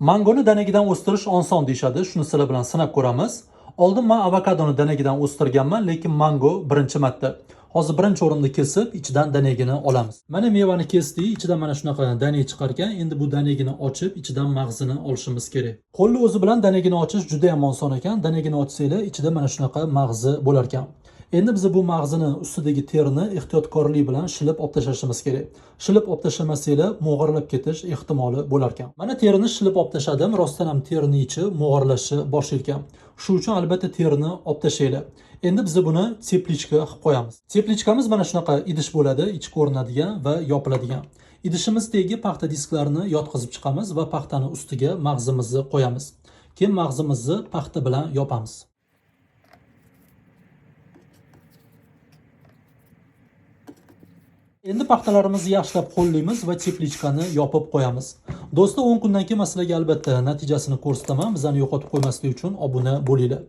Mangoni danagidan o'stirish oson deyishadi. Shuni sizlar bilan sinab ko'ramiz. Oldin men avokadoni danagidan o'stirganman, lekin mango birinchi marta. Hozir birinchi o'rinda kesib, ichidan danagini olamiz. Mana mevani kesdik, ichidan mana shunaqa danak chiqar ekan. Endi bu danagini ochib, ichidan mag'zini olishimiz kerak. Qo'lni o'zi bilan danagini ochish juda ham oson ekan. Danagini ochsanglar, ichida mana shunaqa mag'zi bo'lar ekan. Endi biz bu mag'zini ustidagi terini ehtiyotkorlik bilan shilib olib tashlashimiz kerak. Shilib olib tashlamasanglar, mo'g'irlab ketish ehtimoli bo'lar ekan. Mana terini shilib olib tashladim. Rostdan ham terining ichi mo'g'irlashi boshlaydi ekan. Shu uchun albatta terini olib tashlaylik. Endi biz buni teplichka qilib qo'yamiz. Teplichkamiz mana shunaqa idish bo'ladi, ichi ko'rinadigan va yopiladigan. Idishimiz tagiga paxta disklarini yotqizib chiqamiz va paxtani ustiga mag'zimizni qo'yamiz. Keyin mag'zimizni paxta bilan yopamiz. Endi paxtalarimizni yaxshilab qo'llaymiz va teplichkani yopib qo'yamiz. Do'stlar, 10 kundan keyin men sizlarga albatta natijasini ko'rsataman. Bizani yo'qotib qo'ymaslik uchun obuna bo'linglar.